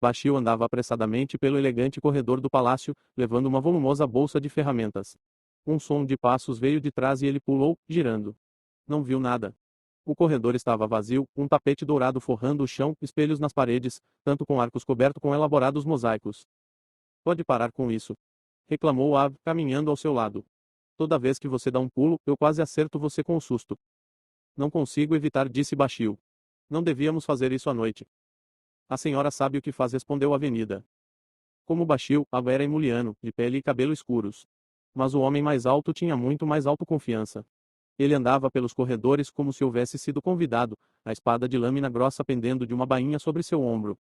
Baixio andava apressadamente pelo elegante corredor do palácio, levando uma volumosa bolsa de ferramentas. Um som de passos veio de trás e ele pulou, girando. Não viu nada. O corredor estava vazio, um tapete dourado forrando o chão, espelhos nas paredes, tanto com arcos coberto com elaborados mosaicos. Pode parar com isso, reclamou Ab, caminhando ao seu lado. Toda vez que você dá um pulo, eu quase acerto você com o susto. Não consigo evitar, disse Baixio. Não devíamos fazer isso à noite. A senhora sabe o que faz, respondeu a Avenida. Como Baixio, Ab era emuliano, de pele e cabelo escuros. Mas o homem mais alto tinha muito mais autoconfiança. Ele andava pelos corredores como se houvesse sido convidado, a espada de lâmina grossa pendendo de uma bainha sobre seu ombro.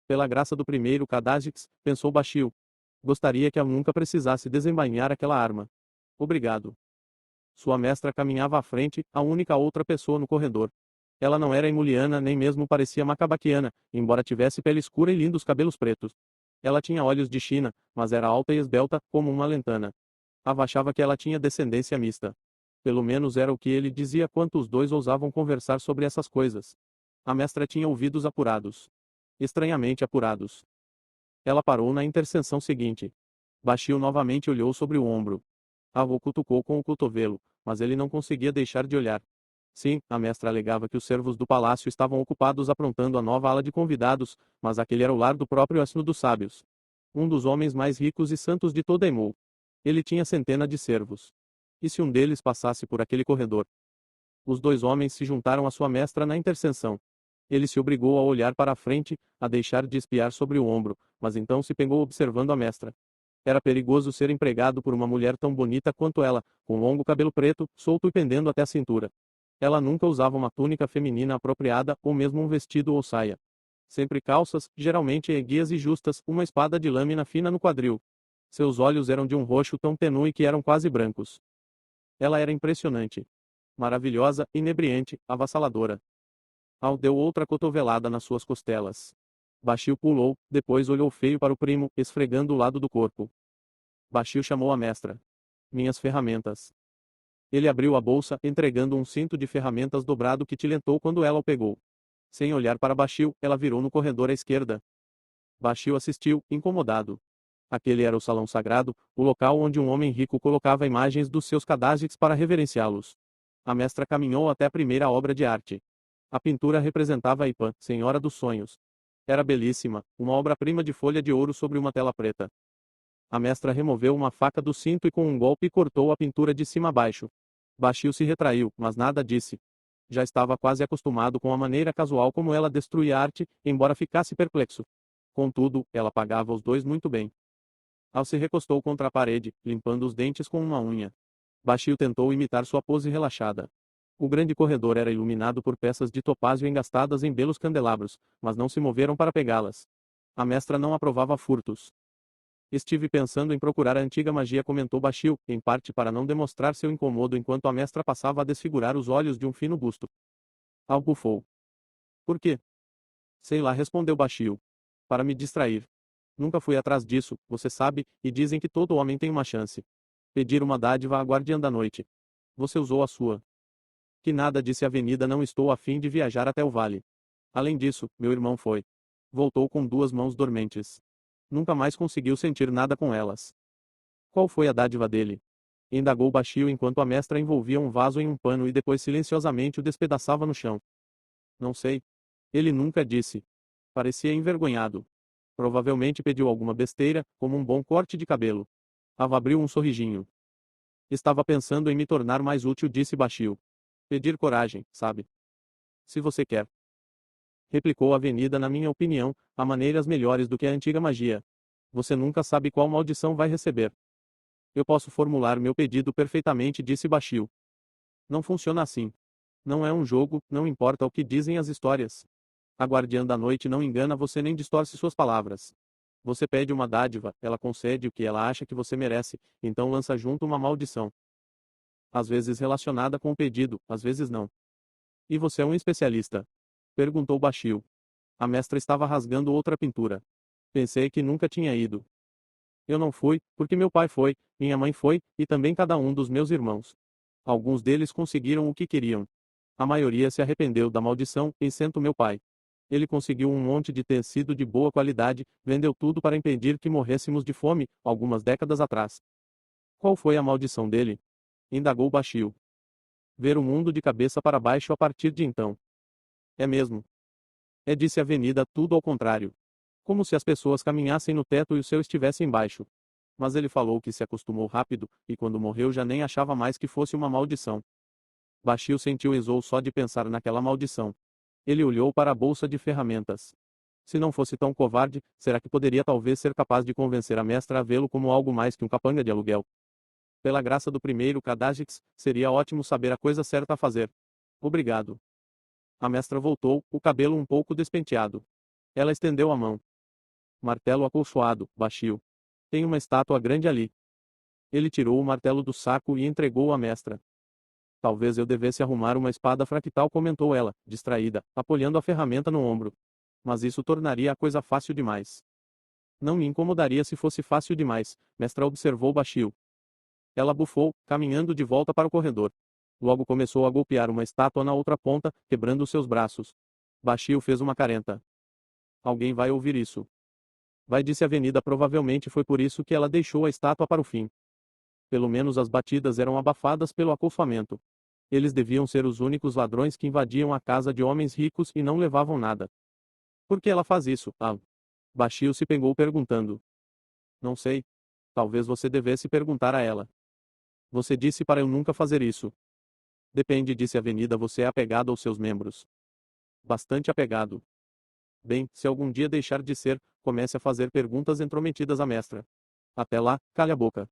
Pela graça do primeiro Cadagix, pensou Baixio. Gostaria que eu nunca precisasse desembainhar aquela arma. Obrigado. Sua mestra caminhava à frente, a única outra pessoa no corredor. Ela não era emuliana nem mesmo parecia macabaquiana, embora tivesse pele escura e lindos cabelos pretos. Ela tinha olhos de China, mas era alta e esbelta, como uma lentana. Ava achava que ela tinha descendência mista. Pelo menos era o que ele dizia quando os dois ousavam conversar sobre essas coisas. A mestra tinha ouvidos apurados. Estranhamente apurados. Ela parou na interseção seguinte. Baixio novamente olhou sobre o ombro. Ava o cutucou com o cotovelo, mas ele não conseguia deixar de olhar. Sim, a mestra alegava que os servos do palácio estavam ocupados aprontando a nova ala de convidados, mas aquele era o lar do próprio Asno dos Sábios. Um dos homens mais ricos e santos de toda Emul. Ele tinha centena de servos. E se um deles passasse por aquele corredor? Os dois homens se juntaram à sua mestra na intercessão. Ele se obrigou a olhar para a frente, a deixar de espiar sobre o ombro, mas então se pegou observando a mestra. Era perigoso ser empregado por uma mulher tão bonita quanto ela, com longo cabelo preto, solto e pendendo até a cintura. Ela nunca usava uma túnica feminina apropriada, ou mesmo um vestido ou saia. Sempre calças, geralmente erguias e justas, uma espada de lâmina fina no quadril. Seus olhos eram de um roxo tão tenue que eram quase brancos. Ela era impressionante. Maravilhosa, inebriante, avassaladora. Al deu outra cotovelada nas suas costelas. Baixio pulou, depois olhou feio para o primo, esfregando o lado do corpo. Baixio chamou a mestra. Minhas ferramentas. Ele abriu a bolsa, entregando um cinto de ferramentas dobrado que tilentou quando ela o pegou. Sem olhar para Baixio, ela virou no corredor à esquerda. Baixio assistiu, incomodado. Aquele era o salão sagrado, o local onde um homem rico colocava imagens dos seus cadáveres para reverenciá-los. A mestra caminhou até a primeira obra de arte. A pintura representava Ipan, Senhora dos Sonhos. Era belíssima, uma obra-prima de folha de ouro sobre uma tela preta. A mestra removeu uma faca do cinto e com um golpe cortou a pintura de cima a baixo. Baixio se retraiu, mas nada disse. Já estava quase acostumado com a maneira casual como ela destruía a arte, embora ficasse perplexo. Contudo, ela pagava os dois muito bem. Al se recostou contra a parede, limpando os dentes com uma unha. Baixio tentou imitar sua pose relaxada. O grande corredor era iluminado por peças de topázio engastadas em belos candelabros, mas não se moveram para pegá-las. A mestra não aprovava furtos. Estive pensando em procurar a antiga magia, comentou Baixio, em parte para não demonstrar seu incomodo enquanto a mestra passava a desfigurar os olhos de um fino busto. Al bufou. Por quê? Sei lá, respondeu Baixio. Para me distrair. Nunca fui atrás disso, você sabe, e dizem que todo homem tem uma chance. Pedir uma dádiva à guardiã da noite. Você usou a sua. Que nada, disse a Avenida, não estou a fim de viajar até o vale. Além disso, meu irmão foi. Voltou com duas mãos dormentes. Nunca mais conseguiu sentir nada com elas. Qual foi a dádiva dele? Indagou Baixio enquanto a mestra envolvia um vaso em um pano e depois silenciosamente o despedaçava no chão. Não sei. Ele nunca disse. Parecia envergonhado. Provavelmente pediu alguma besteira, como um bom corte de cabelo. Ava abriu um sorriginho. Estava pensando em me tornar mais útil, disse Baixio. Pedir coragem, sabe? Se você quer. Replicou a Avenida, na minha opinião, há maneiras melhores do que a antiga magia. Você nunca sabe qual maldição vai receber. Eu posso formular meu pedido perfeitamente, disse Baixio. Não funciona assim. Não é um jogo, não importa o que dizem as histórias. A guardiã da noite não engana você nem distorce suas palavras. Você pede uma dádiva, ela concede o que ela acha que você merece, então lança junto uma maldição. Às vezes relacionada com o pedido, às vezes não. E você é um especialista? Perguntou Baixio. A mestra estava rasgando outra pintura. Pensei que nunca tinha ido. Eu não fui, porque meu pai foi, minha mãe foi, e também cada um dos meus irmãos. Alguns deles conseguiram o que queriam. A maioria se arrependeu da maldição, exceto meu pai. Ele conseguiu um monte de tecido de boa qualidade, vendeu tudo para impedir que morrêssemos de fome, algumas décadas atrás. Qual foi a maldição dele? Indagou Bashir. Ver o mundo de cabeça para baixo a partir de então. É mesmo. É, disse a Avenida, tudo ao contrário. Como se as pessoas caminhassem no teto e o céu estivesse embaixo. Mas ele falou que se acostumou rápido, e quando morreu já nem achava mais que fosse uma maldição. Bashir sentiu enjoo só de pensar naquela maldição. Ele olhou para a bolsa de ferramentas. Se não fosse tão covarde, será que poderia talvez ser capaz de convencer a mestra a vê-lo como algo mais que um capanga de aluguel? Pela graça do primeiro Kadajix, seria ótimo saber a coisa certa a fazer. Obrigado. A mestra voltou, o cabelo um pouco despenteado. Ela estendeu a mão. Martelo acolchoado, Bashir. Tem uma estátua grande ali. Ele tirou o martelo do saco e entregou à mestra. Talvez eu devesse arrumar uma espada fractal, comentou ela, distraída, apoiando a ferramenta no ombro. Mas isso tornaria a coisa fácil demais. Não me incomodaria se fosse fácil demais, mestra, observou Bashir. Ela bufou, caminhando de volta para o corredor. Logo começou a golpear uma estátua na outra ponta, quebrando seus braços. Bashir fez uma careta. Alguém vai ouvir isso. Vai, disse a Avenida, provavelmente foi por isso que ela deixou a estátua para o fim. Pelo menos as batidas eram abafadas pelo acofamento. Eles deviam ser os únicos ladrões que invadiam a casa de homens ricos e não levavam nada. Por que ela faz isso, ah? Bashir se pegou perguntando. Não sei. Talvez você devesse perguntar a ela. Você disse para eu nunca fazer isso. Depende, disse a Avenida, você é apegado aos seus membros. Bastante apegado. Bem, se algum dia deixar de ser, comece a fazer perguntas intrometidas à mestra. Até lá, calhe a boca.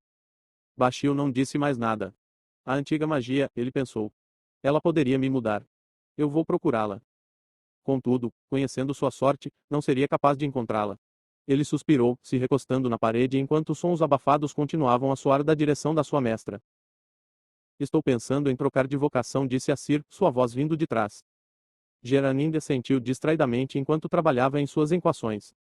Bashir não disse mais nada. A antiga magia, ele pensou. Ela poderia me mudar. Eu vou procurá-la. Contudo, conhecendo sua sorte, não seria capaz de encontrá-la. Ele suspirou, se recostando na parede enquanto os sons abafados continuavam a soar da direção da sua mestra. Estou pensando em trocar de vocação, disse a Sir, sua voz vindo de trás. Geraninde sentiu distraidamente enquanto trabalhava em suas equações.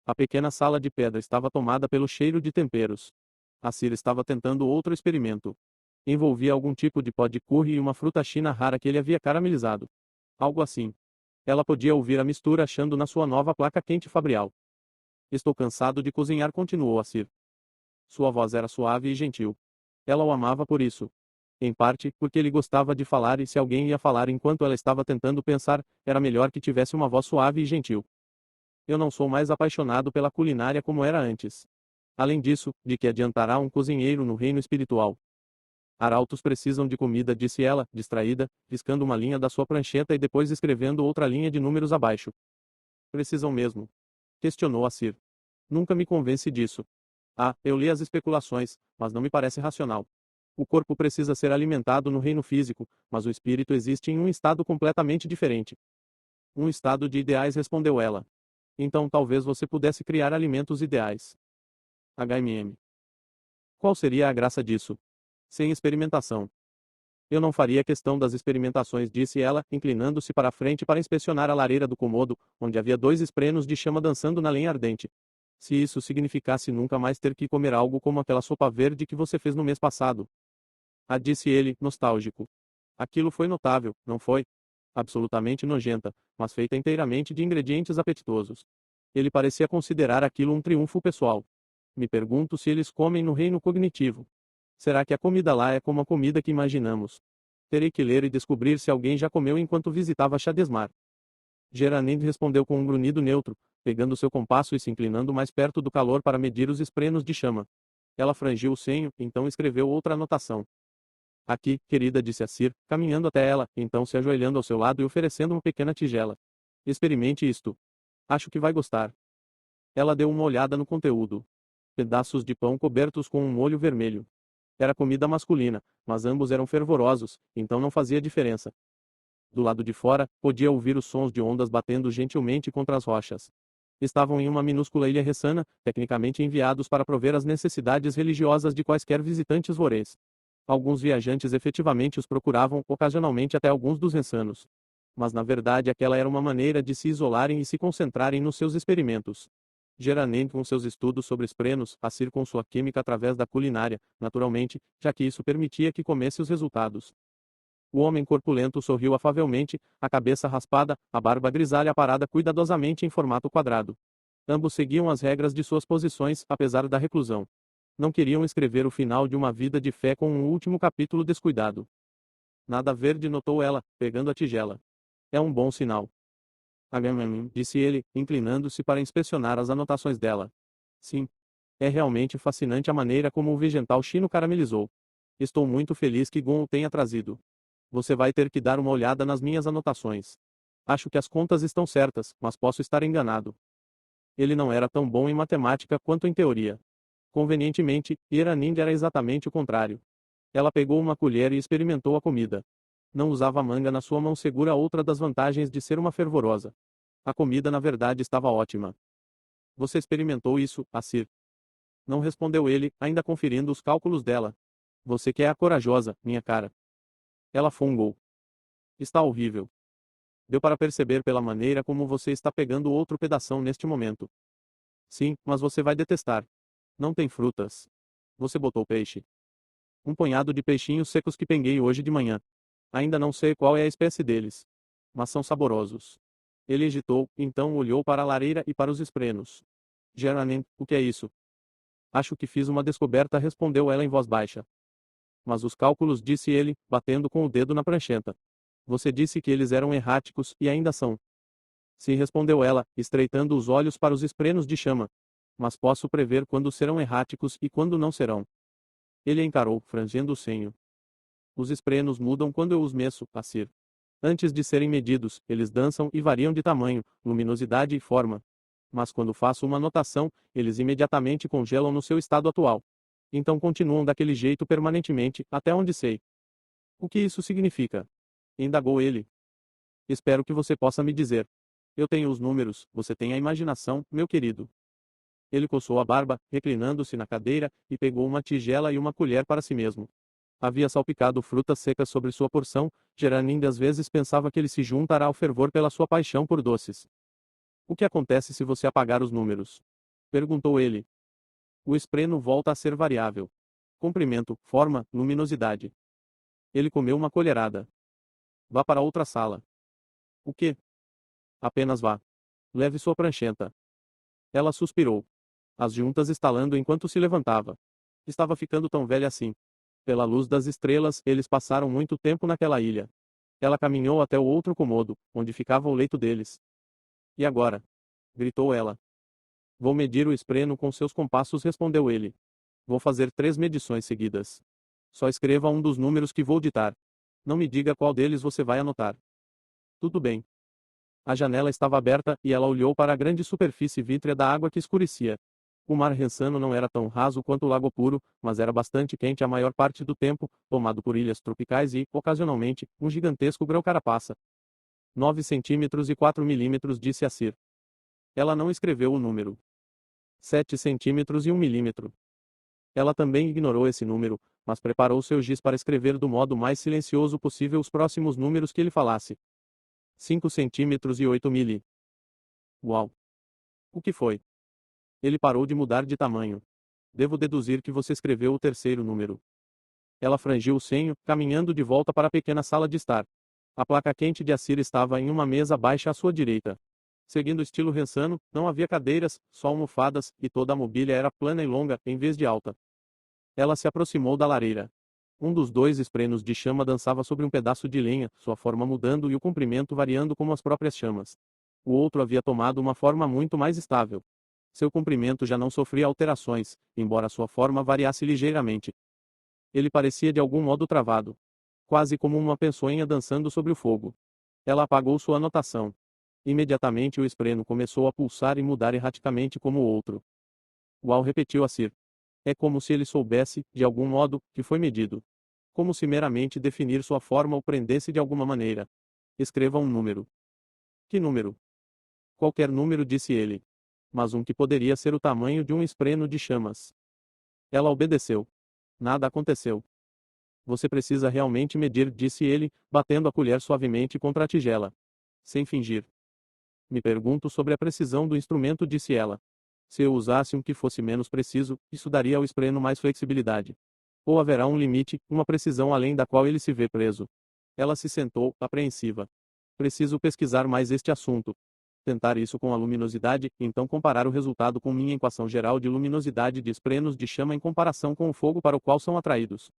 A pequena sala de pedra estava tomada pelo cheiro de temperos. A Sir estava tentando outro experimento. Envolvia algum tipo de pó de curry e uma fruta china rara que ele havia caramelizado. Algo assim. Ela podia ouvir a mistura achando na sua nova placa quente fabrial. Estou cansado de cozinhar, continuou a Sir. Sua voz era suave e gentil. Ela o amava por isso. Em parte, porque ele gostava de falar e se alguém ia falar enquanto ela estava tentando pensar, era melhor que tivesse uma voz suave e gentil. Eu não sou mais apaixonado pela culinária como era antes. Além disso, de que adiantará um cozinheiro no reino espiritual? Arautos precisam de comida, disse ela, distraída, riscando uma linha da sua prancheta e depois escrevendo outra linha de números abaixo. Precisam mesmo? Questionou a Sir. Nunca me convence disso. Ah, eu li as especulações, mas não me parece racional. O corpo precisa ser alimentado no reino físico, mas o espírito existe em um estado completamente diferente. Um estado de ideais, respondeu ela. Então talvez você pudesse criar alimentos ideais. HMM. Qual seria a graça disso? Sem experimentação. Eu não faria questão das experimentações, disse ela, inclinando-se para a frente para inspecionar a lareira do cômodo, onde havia 2 esprenos de chama dançando na lenha ardente. Se isso significasse nunca mais ter que comer algo como aquela sopa verde que você fez no mês passado. Ah, disse ele, nostálgico. Aquilo foi notável, não foi? Absolutamente nojenta, mas feita inteiramente de ingredientes apetitosos. Ele parecia considerar aquilo um triunfo pessoal. Me pergunto se eles comem no reino cognitivo. Será que a comida lá é como a comida que imaginamos? Terei que ler e descobrir se alguém já comeu enquanto visitava Shadesmar. Geraninde respondeu com um grunhido neutro, pegando seu compasso e se inclinando mais perto do calor para medir os esprenos de chama. Ela frangiu o senho, então escreveu outra anotação. Aqui, querida, disse a Sir, caminhando até ela, então se ajoelhando ao seu lado e oferecendo uma pequena tigela. Experimente isto. Acho que vai gostar. Ela deu uma olhada no conteúdo. Pedaços de pão cobertos com um molho vermelho. Era comida masculina, mas ambos eram fervorosos, então não fazia diferença. Do lado de fora, podia ouvir os sons de ondas batendo gentilmente contra as rochas. Estavam em uma minúscula ilha ressana, tecnicamente enviados para prover as necessidades religiosas de quaisquer visitantes vorês. Alguns viajantes efetivamente os procuravam, ocasionalmente até alguns dos ressanos. Mas na verdade aquela era uma maneira de se isolarem e se concentrarem nos seus experimentos. Geranente com seus estudos sobre esprenos, a Sir com sua química através da culinária, naturalmente, já que isso permitia que comesse os resultados. O homem corpulento sorriu afavelmente, a cabeça raspada, a barba grisalha parada cuidadosamente em formato quadrado. Ambos seguiam as regras de suas posições, apesar da reclusão. Não queriam escrever o final de uma vida de fé com um último capítulo descuidado. Nada verde, notou ela, pegando a tigela. É um bom sinal. Disse ele, inclinando-se para inspecionar as anotações dela. Sim. É realmente fascinante a maneira como o vegetal chino caramelizou. Estou muito feliz que Gon o tenha trazido. Você vai ter que dar uma olhada nas minhas anotações. Acho que as contas estão certas, mas posso estar enganado. Ele não era tão bom em matemática quanto em teoria. Convenientemente, Iranin era exatamente o contrário. Ela pegou uma colher e experimentou a comida. Não usava manga na sua mão segura, outra das vantagens de ser uma fervorosa. A comida na verdade estava ótima. Você experimentou isso, Assir? Não respondeu ele, ainda conferindo os cálculos dela. Você que é a corajosa, minha cara. Ela fungou. Está horrível. Deu para perceber pela maneira como você está pegando outro pedação neste momento. Sim, mas você vai detestar. Não tem frutas. Você botou peixe. Um punhado de peixinhos secos que peguei hoje de manhã. Ainda não sei qual é a espécie deles. Mas são saborosos. Ele hesitou, então olhou para a lareira e para os esprenos. Geranen, o que é isso? Acho que fiz uma descoberta, respondeu ela em voz baixa. Mas os cálculos, disse ele, batendo com o dedo na prancheta. Você disse que eles eram erráticos, e ainda são. Sim, respondeu ela, estreitando os olhos para os esprenos de chama. Mas posso prever quando serão erráticos e quando não serão. Ele encarou, frangendo o senho. Os esprenos mudam quando eu os meço, Assir. Antes de serem medidos, eles dançam e variam de tamanho, luminosidade e forma. Mas quando faço uma anotação, eles imediatamente congelam no seu estado atual. Então continuam daquele jeito permanentemente, até onde sei. O que isso significa? Indagou ele. Espero que você possa me dizer. Eu tenho os números, você tem a imaginação, meu querido. Ele coçou a barba, reclinando-se na cadeira, e pegou uma tigela e uma colher para si mesmo. Havia salpicado frutas secas sobre sua porção, Geranin às vezes pensava que ele se juntará ao fervor pela sua paixão por doces. O que acontece se você apagar os números? Perguntou ele. O espreno volta a ser variável. Comprimento, forma, luminosidade. Ele comeu uma colherada. Vá para outra sala. O quê? Apenas vá. Leve sua prancheta. Ela suspirou. As juntas estalando enquanto se levantava. Estava ficando tão velha assim. Pela luz das estrelas, eles passaram muito tempo naquela ilha. Ela caminhou até o outro cômodo, onde ficava o leito deles. E agora? Gritou ela. Vou medir o espreno com seus compassos, respondeu ele. Vou fazer 3 medições seguidas. Só escreva um dos números que vou ditar. Não me diga qual deles você vai anotar. Tudo bem. A janela estava aberta, e ela olhou para a grande superfície vítrea da água que escurecia. O mar Rensano não era tão raso quanto o Lago Puro, mas era bastante quente a maior parte do tempo, tomado por ilhas tropicais e, ocasionalmente, um gigantesco grão-carapaça. 9 centímetros e 4 milímetros, disse Assir. Ela não escreveu o número. 7 centímetros e 1 milímetro. Ela também ignorou esse número, mas preparou seu giz para escrever do modo mais silencioso possível os próximos números que ele falasse. 5 centímetros e 8 mili. Uau! O que foi? Ele parou de mudar de tamanho. Devo deduzir que você escreveu o terceiro número. Ela frangiu o senho, caminhando de volta para a pequena sala de estar. A placa quente de Assir estava em uma mesa baixa à sua direita. Seguindo o estilo Rensano, não havia cadeiras, só almofadas, e toda a mobília era plana e longa, em vez de alta. Ela se aproximou da lareira. Um dos 2 esprenos de chama dançava sobre um pedaço de lenha, sua forma mudando e o comprimento variando como as próprias chamas. O outro havia tomado uma forma muito mais estável. Seu comprimento já não sofria alterações, embora sua forma variasse ligeiramente. Ele parecia de algum modo travado. Quase como uma peçonha dançando sobre o fogo. Ela apagou sua anotação. Imediatamente o espreno começou a pulsar e mudar erraticamente como o outro. Uau, repetiu Assir. É como se ele soubesse, de algum modo, que foi medido. Como se meramente definir sua forma o prendesse de alguma maneira. Escreva um número. Que número? Qualquer número, disse ele. Mas um que poderia ser o tamanho de um espreno de chamas. Ela obedeceu. Nada aconteceu. Você precisa realmente medir, disse ele, batendo a colher suavemente contra a tigela. Sem fingir. Me pergunto sobre a precisão do instrumento, disse ela. Se eu usasse um que fosse menos preciso, isso daria ao espreno mais flexibilidade. Ou haverá um limite, uma precisão além da qual ele se vê preso. Ela se sentou, apreensiva. Preciso pesquisar mais este assunto. Tentar isso com a luminosidade, então comparar o resultado com minha equação geral de luminosidade de esprenos de chama em comparação com o fogo para o qual são atraídos.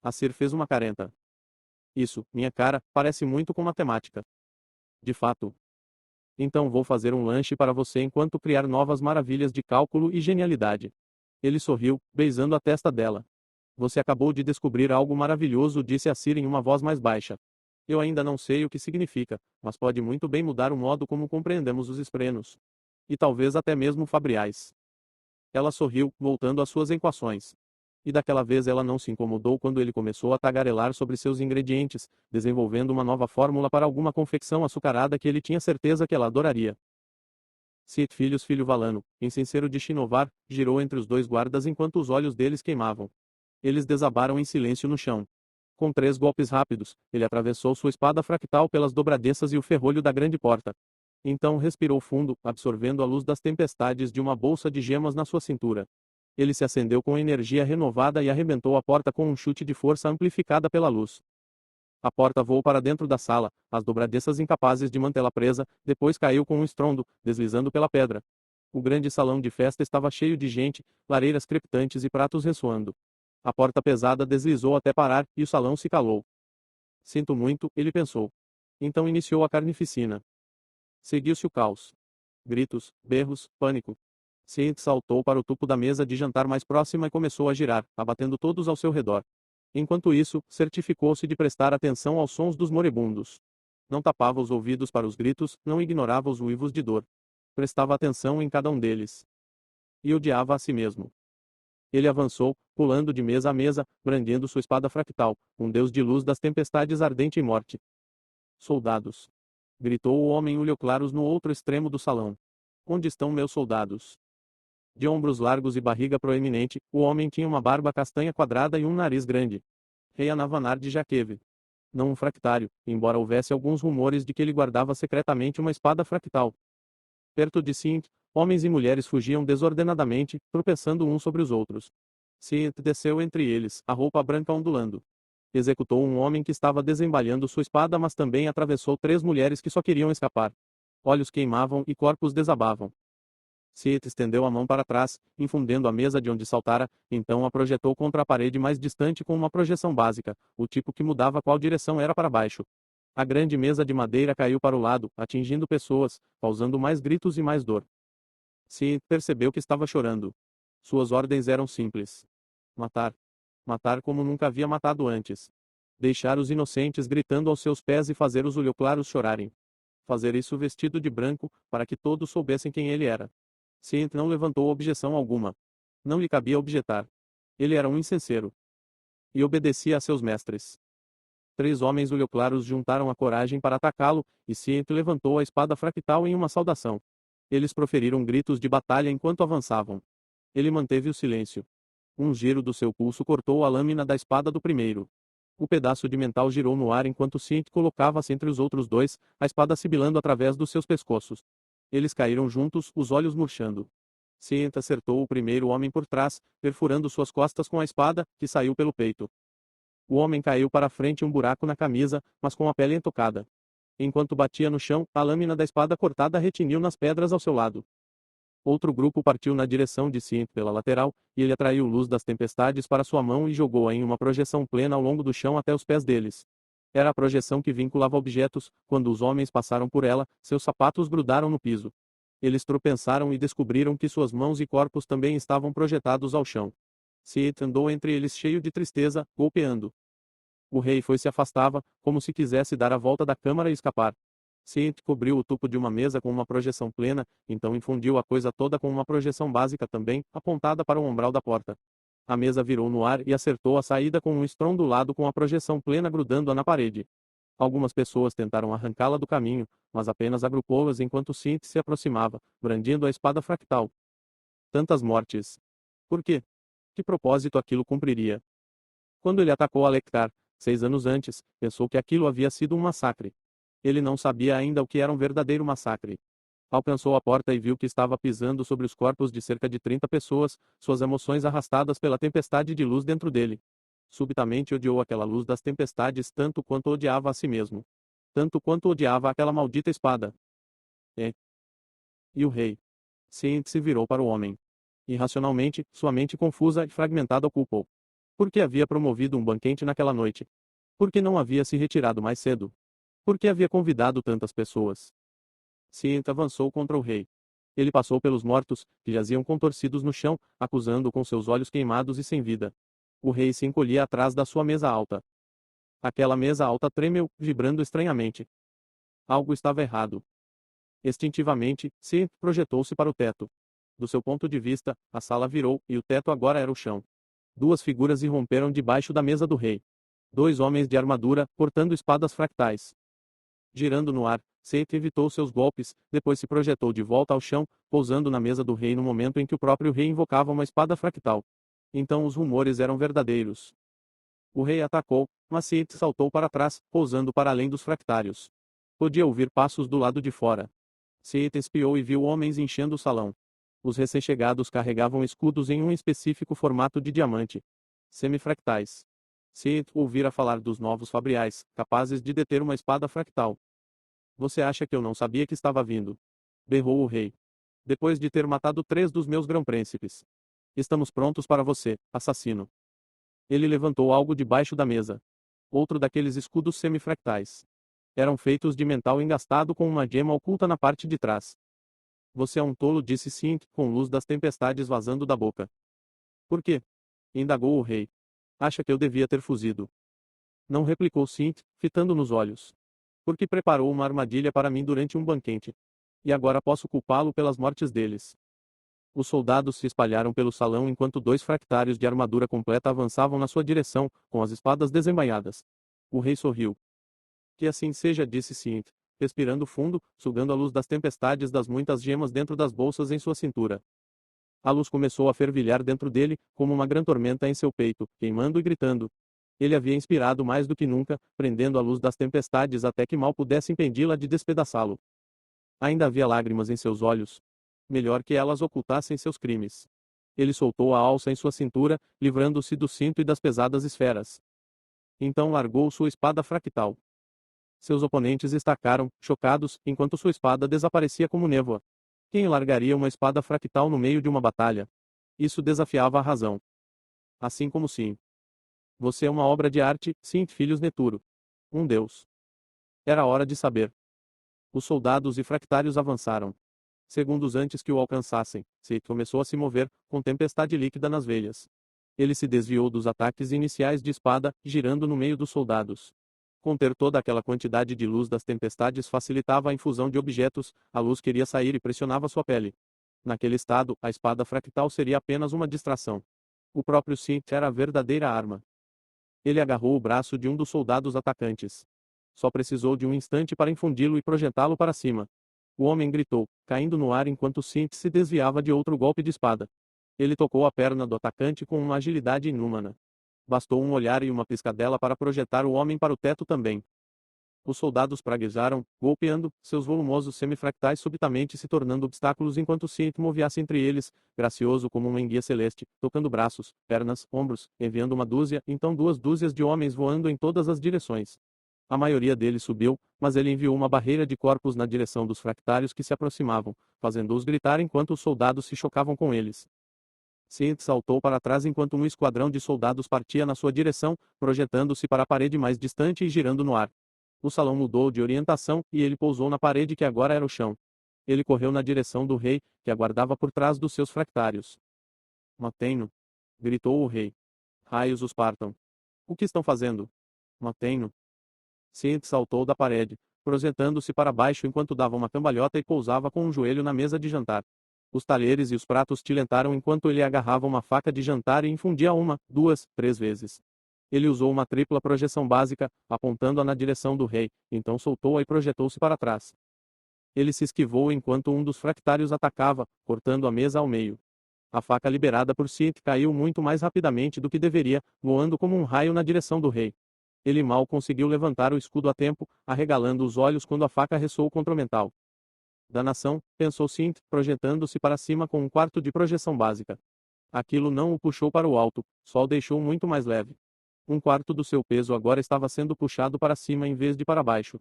A Sir fez uma careta. Isso, minha cara, parece muito com matemática. De fato. Então vou fazer um lanche para você enquanto criar novas maravilhas de cálculo e genialidade. Ele sorriu, beijando a testa dela. Você acabou de descobrir algo maravilhoso, disse a Sir em uma voz mais baixa. Eu ainda não sei o que significa, mas pode muito bem mudar o modo como compreendemos os esprenos. E talvez até mesmo fabriais. Ela sorriu, voltando às suas equações. E daquela vez ela não se incomodou quando ele começou a tagarelar sobre seus ingredientes, desenvolvendo uma nova fórmula para alguma confecção açucarada que ele tinha certeza que ela adoraria. Sith filhos filho Valano, incenseiro de Shinovar, girou entre os dois guardas enquanto os olhos deles queimavam. Eles desabaram em silêncio no chão. Com 3 golpes rápidos, ele atravessou sua espada fractal pelas dobradiças e o ferrolho da grande porta. Então respirou fundo, absorvendo a luz das tempestades de uma bolsa de gemas na sua cintura. Ele se acendeu com energia renovada e arrebentou a porta com um chute de força amplificada pela luz. A porta voou para dentro da sala, as dobradiças incapazes de mantê-la presa, depois caiu com um estrondo, deslizando pela pedra. O grande salão de festa estava cheio de gente, lareiras crepitantes e pratos ressoando. A porta pesada deslizou até parar, e o salão se calou. Sinto muito, ele pensou. Então iniciou a carnificina. Seguiu-se o caos. Gritos, berros, pânico. Saint saltou para o topo da mesa de jantar mais próxima e começou a girar, abatendo todos ao seu redor. Enquanto isso, certificou-se de prestar atenção aos sons dos moribundos. Não tapava os ouvidos para os gritos, não ignorava os uivos de dor. Prestava atenção em cada um deles. E odiava a si mesmo. Ele avançou, pulando de mesa a mesa, brandindo sua espada fractal, um deus de luz das tempestades ardente e morte. Soldados! Gritou o homem olhos no outro extremo do salão. Onde estão meus soldados? De ombros largos e barriga proeminente, o homem tinha uma barba castanha quadrada e um nariz grande. Rei Anavanar de Jaqueve. Não um fractário, embora houvesse alguns rumores de que ele guardava secretamente uma espada fractal. Perto de Sint, homens e mulheres fugiam desordenadamente, tropeçando uns sobre os outros. Sint desceu entre eles, a roupa branca ondulando. Executou um homem que estava desembalhando sua espada, mas também atravessou 3 mulheres que só queriam escapar. Olhos queimavam e corpos desabavam. Sith estendeu a mão para trás, infundendo a mesa de onde saltara, então a projetou contra a parede mais distante com uma projeção básica, o tipo que mudava qual direção era para baixo. A grande mesa de madeira caiu para o lado, atingindo pessoas, causando mais gritos e mais dor. Sith percebeu que estava chorando. Suas ordens eram simples. Matar. Matar como nunca havia matado antes. Deixar os inocentes gritando aos seus pés e fazer os olhoclaros chorarem. Fazer isso vestido de branco, para que todos soubessem quem ele era. Sint não levantou objeção alguma. Não lhe cabia objetar. Ele era um incenseiro. E obedecia a seus mestres. 3 homens olhoclaros juntaram a coragem para atacá-lo, e Sint levantou a espada fractal em uma saudação. Eles proferiram gritos de batalha enquanto avançavam. Ele manteve o silêncio. Um giro do seu pulso cortou a lâmina da espada do primeiro. O pedaço de metal girou no ar enquanto Sint colocava-se entre os outros dois, a espada sibilando através dos seus pescoços. Eles caíram juntos, os olhos murchando. Sint acertou o primeiro homem por trás, perfurando suas costas com a espada, que saiu pelo peito. O homem caiu para frente um buraco na camisa, mas com a pele entocada. Enquanto batia no chão, a lâmina da espada cortada retiniu nas pedras ao seu lado. Outro grupo partiu na direção de Sint pela lateral, e ele atraiu luz das tempestades para sua mão e jogou-a em uma projeção plena ao longo do chão até os pés deles. Era a projeção que vinculava objetos, quando os homens passaram por ela, seus sapatos grudaram no piso. Eles tropeçaram e descobriram que suas mãos e corpos também estavam projetados ao chão. Sith andou entre eles cheio de tristeza, golpeando. O rei se afastava, como se quisesse dar a volta da câmara e escapar. Sith cobriu o topo de uma mesa com uma projeção plena, então infundiu a coisa toda com uma projeção básica também, apontada para o umbral da porta. A mesa virou no ar e acertou a saída com um estrondo lado com a projeção plena grudando-a na parede. Algumas pessoas tentaram arrancá-la do caminho, mas apenas agrupou-as enquanto Sint se aproximava, brandindo a espada fractal. Tantas mortes. Por quê? Que propósito aquilo cumpriria? Quando ele atacou Alektar, 6 anos antes, pensou que aquilo havia sido um massacre. Ele não sabia ainda o que era um verdadeiro massacre. Alcançou a porta e viu que estava pisando sobre os corpos de cerca de 30 pessoas, suas emoções arrastadas pela tempestade de luz dentro dele. Subitamente odiou aquela luz das tempestades tanto quanto odiava a si mesmo. Tanto quanto odiava aquela maldita espada. E o rei? Sint se virou para o homem. Irracionalmente, sua mente confusa e fragmentada o culpou. Por que havia promovido um banquete naquela noite? Por que não havia se retirado mais cedo? Por que havia convidado tantas pessoas? Sint avançou contra o rei. Ele passou pelos mortos, que jaziam contorcidos no chão, acusando com seus olhos queimados e sem vida. O rei se encolhia atrás da sua mesa alta. Aquela mesa alta tremeu, vibrando estranhamente. Algo estava errado. Instintivamente, Sint projetou-se para o teto. Do seu ponto de vista, a sala virou, e o teto agora era o chão. Duas figuras irromperam debaixo da mesa do rei. Dois homens de armadura, portando espadas fractais. Girando no ar, Seth evitou seus golpes, depois se projetou de volta ao chão, pousando na mesa do rei no momento em que o próprio rei invocava uma espada fractal. Então os rumores eram verdadeiros. O rei atacou, mas Seth saltou para trás, pousando para além dos fractários. Podia ouvir passos do lado de fora. Seth espiou e viu homens enchendo o salão. Os recém-chegados carregavam escudos em um específico formato de diamante. Semifractais. Seth ouvira falar dos novos fabriais, capazes de deter uma espada fractal. Você acha que eu não sabia que estava vindo? Berrou o rei. Depois de ter matado 3 dos meus grão-príncipes. Estamos prontos para você, assassino. Ele levantou algo debaixo da mesa. Outro daqueles escudos semifractais. Eram feitos de metal engastado com uma gema oculta na parte de trás. Você é um tolo, disse Sint, com luz das tempestades vazando da boca. Por quê? Indagou o rei. Acha que eu devia ter fugido? Não, replicou Sint, fitando nos olhos. Porque preparou uma armadilha para mim durante um banquete. E agora posso culpá-lo pelas mortes deles. Os soldados se espalharam pelo salão enquanto 2 fractários de armadura completa avançavam na sua direção, com as espadas desembainhadas. O rei sorriu. Que assim seja, disse Sint, respirando fundo, sugando a luz das tempestades das muitas gemas dentro das bolsas em sua cintura. A luz começou a fervilhar dentro dele, como uma grande tormenta em seu peito, queimando e gritando. Ele havia inspirado mais do que nunca, prendendo a luz das tempestades até que mal pudesse impedi-la de despedaçá-lo. Ainda havia lágrimas em seus olhos. Melhor que elas ocultassem seus crimes. Ele soltou a alça em sua cintura, livrando-se do cinto e das pesadas esferas. Então largou sua espada fractal. Seus oponentes estacaram, chocados, enquanto sua espada desaparecia como névoa. Quem largaria uma espada fractal no meio de uma batalha? Isso desafiava a razão. Assim como sim. Você é uma obra de arte, sim, filhos Neturo. Um deus. Era hora de saber. Os soldados e fractários avançaram. Segundos antes que o alcançassem, Seth começou a se mover, com tempestade líquida nas veias. Ele se desviou dos ataques iniciais de espada, girando no meio dos soldados. Conter toda aquela quantidade de luz das tempestades facilitava a infusão de objetos, a luz queria sair e pressionava sua pele. Naquele estado, a espada fractal seria apenas uma distração. O próprio Sith era a verdadeira arma. Ele agarrou o braço de um dos soldados atacantes. Só precisou de um instante para infundi-lo e projetá-lo para cima. O homem gritou, caindo no ar enquanto Sith se desviava de outro golpe de espada. Ele tocou a perna do atacante com uma agilidade inumana. Bastou um olhar e uma piscadela para projetar o homem para o teto também. Os soldados praguejaram, golpeando, seus volumosos semifractais subitamente se tornando obstáculos enquanto Sith movia-se entre eles, gracioso como uma enguia celeste, tocando braços, pernas, ombros, enviando uma dúzia, então 2 dúzias de homens voando em todas as direções. A maioria deles subiu, mas ele enviou uma barreira de corpos na direção dos fractários que se aproximavam, fazendo-os gritar enquanto os soldados se chocavam com eles. Sith saltou para trás enquanto um esquadrão de soldados partia na sua direção, projetando-se para a parede mais distante e girando no ar. O salão mudou de orientação, e ele pousou na parede que agora era o chão. Ele correu na direção do rei, que aguardava por trás dos seus fractários. Matem-no! Gritou o rei. Raios os partam! O que estão fazendo? Matem-no! Sith saltou da parede, projetando-se para baixo enquanto dava uma cambalhota e pousava com um joelho na mesa de jantar. Os talheres e os pratos tilentaram enquanto ele agarrava uma faca de jantar e infundia 1, 2, 3 vezes. Ele usou uma tripla projeção básica, apontando-a na direção do rei, então soltou-a e projetou-se para trás. Ele se esquivou enquanto um dos fractários atacava, cortando a mesa ao meio. A faca liberada por Sith caiu muito mais rapidamente do que deveria, voando como um raio na direção do rei. Ele mal conseguiu levantar o escudo a tempo, arregalando os olhos quando a faca ressoou contra o metal. Danação, pensou Sith, projetando-se para cima com um quarto de projeção básica. Aquilo não o puxou para o alto, só o deixou muito mais leve. Um quarto do seu peso agora estava sendo puxado para cima em vez de para baixo.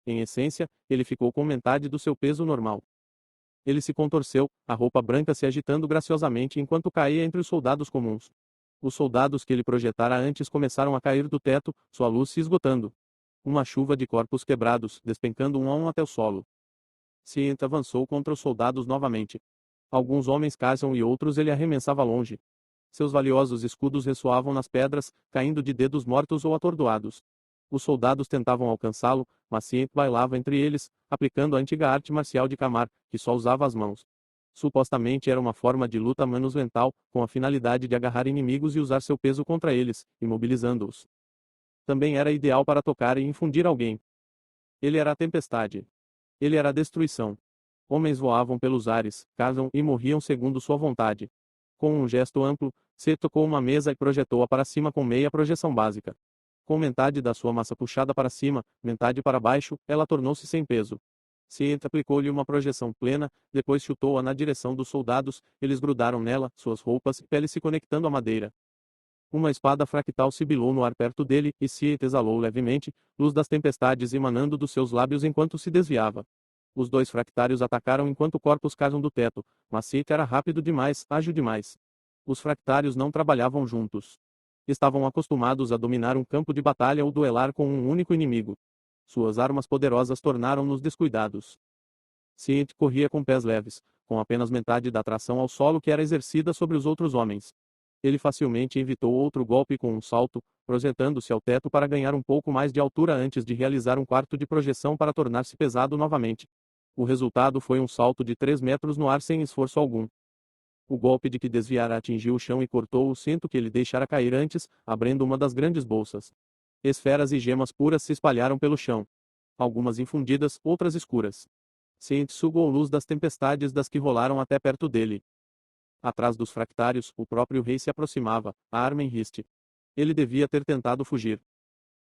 Em essência, ele ficou com metade do seu peso normal. Ele se contorceu, a roupa branca se agitando graciosamente enquanto caía entre os soldados comuns. Os soldados que ele projetara antes começaram a cair do teto, sua luz se esgotando. Uma chuva de corpos quebrados, despencando um a um até o solo. Cient avançou contra os soldados novamente. Alguns homens caíam e outros ele arremessava longe. Seus valiosos escudos ressoavam nas pedras, caindo de dedos mortos ou atordoados. Os soldados tentavam alcançá-lo, mas Cient bailava entre eles, aplicando a antiga arte marcial de Camar, que só usava as mãos. Supostamente era uma forma de luta menos mental, com a finalidade de agarrar inimigos e usar seu peso contra eles, imobilizando-os. Também era ideal para tocar e infundir alguém. Ele era a tempestade. Ele era a destruição. Homens voavam pelos ares, caíam e morriam segundo sua vontade. Com um gesto amplo, C tocou uma mesa e projetou-a para cima com meia projeção básica. Com metade da sua massa puxada para cima, metade para baixo, ela tornou-se sem peso. Cient aplicou-lhe uma projeção plena, depois chutou-a na direção dos soldados, eles grudaram nela, suas roupas e peles se conectando à madeira. Uma espada fractal sibilou no ar perto dele, e Cient exalou levemente, luz das tempestades emanando dos seus lábios enquanto se desviava. Os dois fractários atacaram enquanto corpos caíam do teto, mas Cient era rápido demais, ágil demais. Os fractários não trabalhavam juntos. Estavam acostumados a dominar um campo de batalha ou duelar com um único inimigo. Suas armas poderosas tornaram-nos descuidados. Cient corria com pés leves, com apenas metade da tração ao solo que era exercida sobre os outros homens. Ele facilmente evitou outro golpe com um salto, projetando-se ao teto para ganhar um pouco mais de altura antes de realizar um quarto de projeção para tornar-se pesado novamente. O resultado foi um salto de 3 metros no ar sem esforço algum. O golpe de que desviara atingiu o chão e cortou o cinto que ele deixara cair antes, abrindo uma das grandes bolsas. Esferas e gemas puras se espalharam pelo chão. Algumas infundidas, outras escuras. Cient sugou luz das tempestades das que rolaram até perto dele. Atrás dos fractários, o próprio rei se aproximava, a arma em riste. Ele devia ter tentado fugir.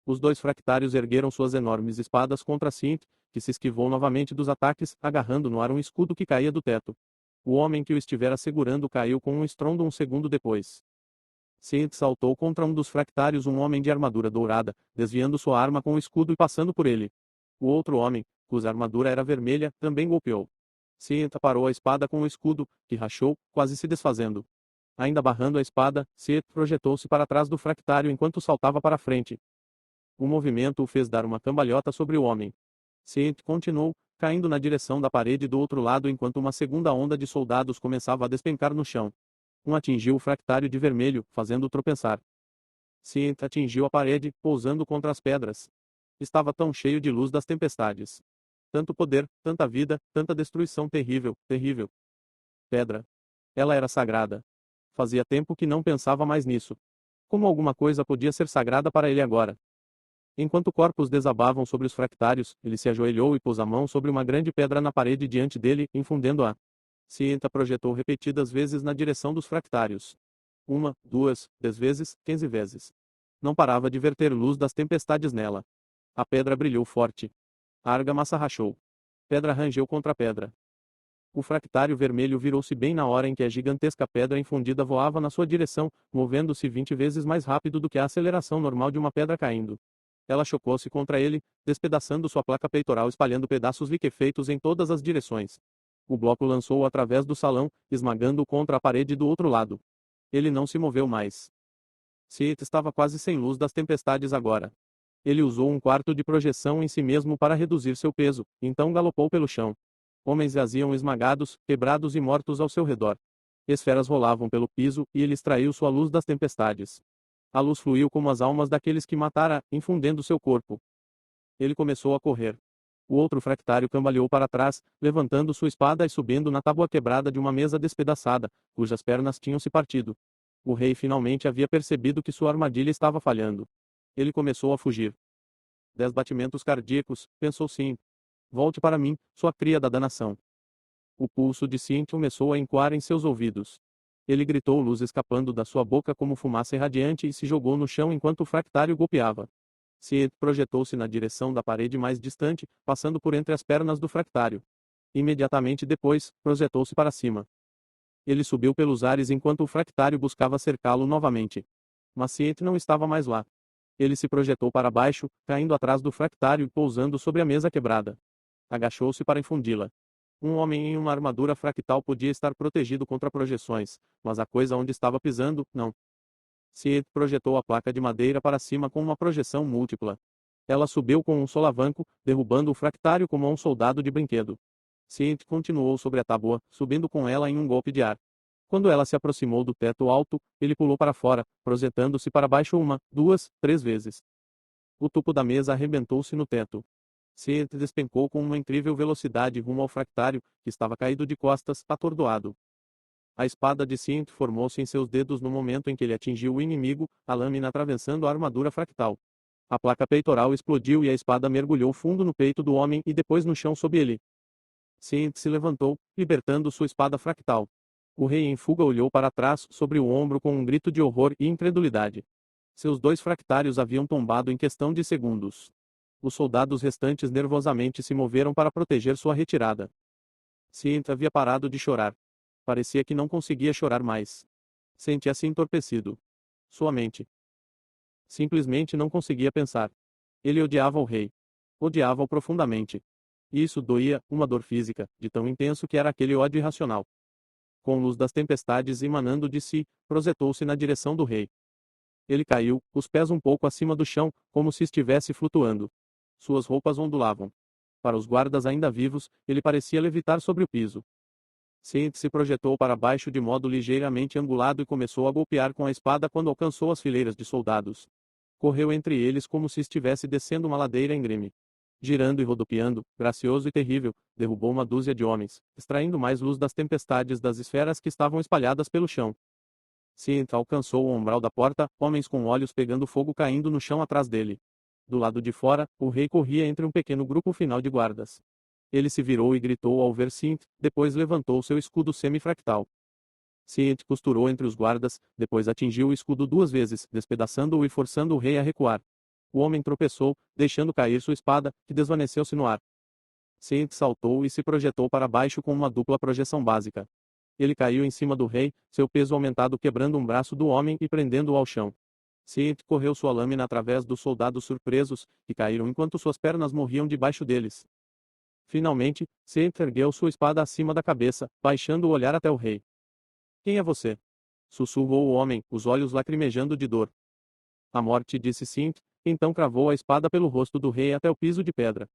Os dois fractários ergueram suas enormes espadas contra Cient, que se esquivou novamente dos ataques, agarrando no ar um escudo que caía do teto. O homem que o estivera segurando caiu com um estrondo um segundo depois. Cient saltou contra um dos fractários, um homem de armadura dourada, desviando sua arma com o escudo e passando por ele. O outro homem, cuja armadura era vermelha, também golpeou. Cient parou a espada com o escudo, que rachou, quase se desfazendo. Ainda barrando a espada, Cient projetou-se para trás do fractário enquanto saltava para frente. O movimento o fez dar uma cambalhota sobre o homem. Cient continuou, caindo na direção da parede do outro lado enquanto uma segunda onda de soldados começava a despencar no chão. Um atingiu o fractário de vermelho, fazendo-o tropeçar. Cient atingiu a parede, pousando contra as pedras. Estava tão cheio de luz das tempestades. Tanto poder, tanta vida, tanta destruição terrível, terrível. Pedra. Ela era sagrada. Fazia tempo que não pensava mais nisso. Como alguma coisa podia ser sagrada para ele agora? Enquanto corpos desabavam sobre os fractários, ele se ajoelhou e pôs a mão sobre uma grande pedra na parede diante dele, infundendo-a. Cient projetou repetidas vezes na direção dos fractários. 1, 2, 10 vezes, 15 vezes. Não parava de verter luz das tempestades nela. A pedra brilhou forte. A argamassa rachou. Pedra rangeu contra pedra. O fractário vermelho virou-se bem na hora em que a gigantesca pedra infundida voava na sua direção, movendo-se 20 vezes mais rápido do que a aceleração normal de uma pedra caindo. Ela chocou-se contra ele, despedaçando sua placa peitoral, espalhando pedaços liquefeitos em todas as direções. O bloco lançou-o através do salão, esmagando-o contra a parede do outro lado. Ele não se moveu mais. Cient estava quase sem luz das tempestades agora. Ele usou um quarto de projeção em si mesmo para reduzir seu peso, então galopou pelo chão. Homens jaziam esmagados, quebrados e mortos ao seu redor. Esferas rolavam pelo piso, e ele extraiu sua luz das tempestades. A luz fluiu como as almas daqueles que matara, infundendo seu corpo. Ele começou a correr. O outro fractário cambaleou para trás, levantando sua espada e subindo na tábua quebrada de uma mesa despedaçada, cujas pernas tinham se partido. O rei finalmente havia percebido que sua armadilha estava falhando. Ele começou a fugir. 10 batimentos cardíacos, pensou Cient. Volte para mim, sua cria da danação. O pulso de Cient começou a encoar em seus ouvidos. Ele gritou, luz escapando da sua boca como fumaça irradiante, e se jogou no chão enquanto o fractário golpeava. Cient projetou-se na direção da parede mais distante, passando por entre as pernas do fractário. Imediatamente depois, projetou-se para cima. Ele subiu pelos ares enquanto o fractário buscava cercá-lo novamente. Mas Sient não estava mais lá. Ele se projetou para baixo, caindo atrás do fractário e pousando sobre a mesa quebrada. Agachou-se para infundi-la. Um homem em uma armadura fractal podia estar protegido contra projeções, mas a coisa onde estava pisando, não. Sient projetou a placa de madeira para cima com uma projeção múltipla. Ela subiu com um solavanco, derrubando o fractário como um soldado de brinquedo. Sient continuou sobre a tábua, subindo com ela em um golpe de ar. Quando ela se aproximou do teto alto, ele pulou para fora, projetando-se para baixo uma, duas, três vezes. O tubo da mesa arrebentou-se no teto. Sient despencou com uma incrível velocidade rumo ao fractário, que estava caído de costas, atordoado. A espada de Sient formou-se em seus dedos no momento em que ele atingiu o inimigo, a lâmina atravessando a armadura fractal. A placa peitoral explodiu e a espada mergulhou fundo no peito do homem e depois no chão sob ele. Sient se levantou, libertando sua espada fractal. O rei em fuga olhou para trás, sobre o ombro com um grito de horror e incredulidade. Seus dois fractários haviam tombado em questão de segundos. Os soldados restantes nervosamente se moveram para proteger sua retirada. Sient havia parado de chorar. Parecia que não conseguia chorar mais. Sentia-se entorpecido. Sua mente simplesmente não conseguia pensar. Ele odiava o rei. Odiava-o profundamente. E isso doía, uma dor física, de tão intenso que era aquele ódio irracional. Com luz das tempestades emanando de si, projetou-se na direção do rei. Ele caiu, os pés um pouco acima do chão, como se estivesse flutuando. Suas roupas ondulavam. Para os guardas ainda vivos, ele parecia levitar sobre o piso. Sient se projetou para baixo de modo ligeiramente angulado e começou a golpear com a espada quando alcançou as fileiras de soldados. Correu entre eles como se estivesse descendo uma ladeira íngreme. Girando e rodopiando, gracioso e terrível, derrubou uma dúzia de homens, extraindo mais luz das tempestades das esferas que estavam espalhadas pelo chão. Sient alcançou o umbral da porta, homens com olhos pegando fogo caindo no chão atrás dele. Do lado de fora, o rei corria entre um pequeno grupo final de guardas. Ele se virou e gritou ao ver Sient, depois levantou seu escudo semifractal. Sient costurou entre os guardas, depois atingiu o escudo duas vezes, despedaçando-o e forçando o rei a recuar. O homem tropeçou, deixando cair sua espada, que desvaneceu-se no ar. Sient saltou e se projetou para baixo com uma dupla projeção básica. Ele caiu em cima do rei, seu peso aumentado quebrando um braço do homem e prendendo-o ao chão. Sient correu sua lâmina através dos soldados surpresos, que caíram enquanto suas pernas morriam debaixo deles. Finalmente, Sient ergueu sua espada acima da cabeça, baixando o olhar até o rei. Quem é você? Sussurrou o homem, os olhos lacrimejando de dor. A morte, disse Sient, então cravou a espada pelo rosto do rei até o piso de pedra.